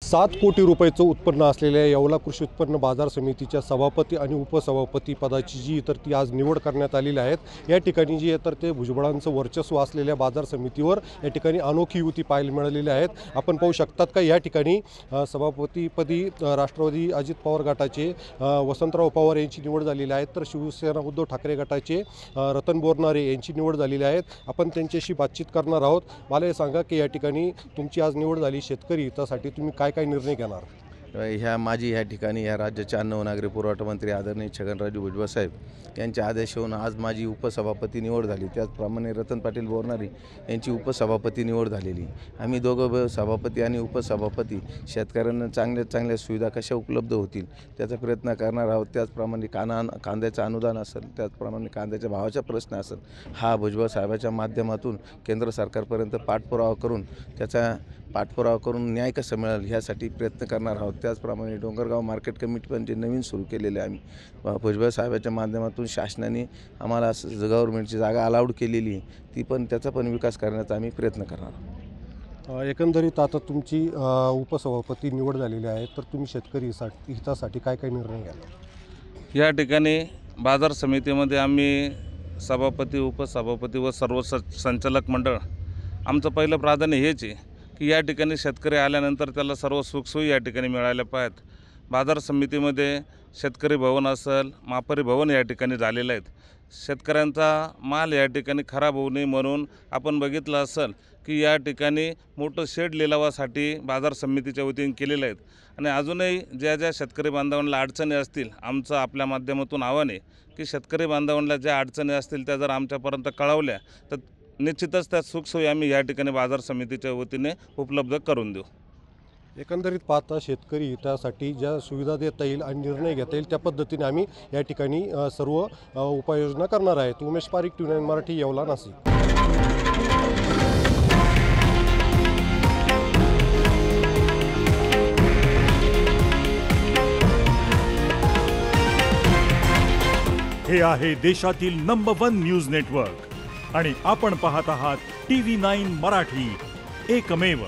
7 कोटी रुपयाचं उत्पन्न असलेल्या येवला कृषी उत्पन्न बाजार समितीच्या सभापती आणि उपसभापती पदाची जी तर ती आज निवड करण्यात आलेली आहेत। या ठिकाणी जी तर ते भुजबळांचं वर्चस्व असलेल्या बाजार समितीवर या ठिकाणी अनोखी युती पाहायला मिळालेली आहेत। आपण पाहू शकतात का या ठिकाणी सभापतीपदी राष्ट्रवादी अजित पवार गटाचे वसंतराव पवार यांची निवड झालेली आहे, तर शिवसेना उद्धव ठाकरे गटाचे रतन बोरनारे यांची निवड झालेली आहे। आपण त्यांच्याशी बातचीत करणार आहोत। मला हे सांगा की या ठिकाणी तुमची आज निवड झाली, शेतकरी हितासाठी तुम्ही काय निर्णय घेणार? ह्या ठिकाणी ह्या राज्याचे अन्न व नागरी पुरवठा मंत्री आदरणीय छगनरावजी भुजबळ साहेब यांच्या आदेशावरून आज माझी उपसभापती निवड झाली। त्याचप्रमाणे रतन पाटील बोरनारे यांची उपसभापती निवड झालेली। आम्ही दोघं सभापती आणि उपसभापती शेतकऱ्यांना चांगल्या सुविधा कशा उपलब्ध होतील त्याचा प्रयत्न करणार आहोत। त्याचप्रमाणे कांद्याचं अनुदान असेल, त्याचप्रमाणे कांद्याच्या भावाचा प्रश्न असेल, हा भुजबळ साहेबाच्या माध्यमातून केंद्र सरकारपर्यंत पाठपुरावा करून न्याय कसं मिळेल ह्यासाठी प्रयत्न करणार आहोत। त्याचप्रमाणे डोंगरगाव मार्केट कमिटी पण जे नवीन सुरू केलेले आम्ही भुजबळ साहेबाच्या माध्यमातून शासनाने आम्हाला गव्हर्नमेंटची जागा अलाउड केलेली त्याचा पण विकास करण्याचा आम्ही प्रयत्न करणार आहोत। एकंदरीत आता तुमची उपसभापती निवड झालेली आहे, तर तुम्ही शेतकरी हितासाठी काय निर्णय घ्याल? या ठिकाणी बाजार समितीमध्ये आम्ही सभापती, उपसभापती व सर्व संचालक मंडळ आमचं पहिलं प्राधान्य हेच आहे की या ठिकाणी शेतकरी आल्यानंतर त्याला सर्व सुखसोयी या ठिकाणी मिळाल्या पाहिजेत। बाजार समितीमध्ये शेतकरी भवन असेल, मापारी भवन या ठिकाणी झालेलं आहेत। शेतकऱ्यांचा माल या ठिकाणी खराब होऊ नये म्हणून आपण बघितलं असेल की या ठिकाणी मोठं शेड लिलावासाठी बाजार समितीच्या वतीने केलेलं आहेत। आणि अजूनही ज्या शेतकरी बांधवांना अडचणी असतील, आमचं आपल्या माध्यमातून आव्हान आहे की शेतकरी बांधवांना ज्या अडचणी असतील त्या जर आमच्यापर्यंत कळवल्या तर निश्चितच त्या सुखसोयी आम्ही या ठिकाणी बाजार समितीच्या वतीने उपलब्ध करून देऊ। एकंदरीत पाहता शेतकरी हितासाठी ज्या सुविधा देता येईल आणि निर्णय घेता येईल त्या पद्धतीने आम्ही या ठिकाणी सर्व उपाययोजना करणार आहेत। उमेश पारिक, TV9 मराठी, येवला, नाशिक। हे आहे देशातील नंबर 1 न्यूज नेटवर्क आणि आपण पाहत आहात TV9 मराठी, एकमेव।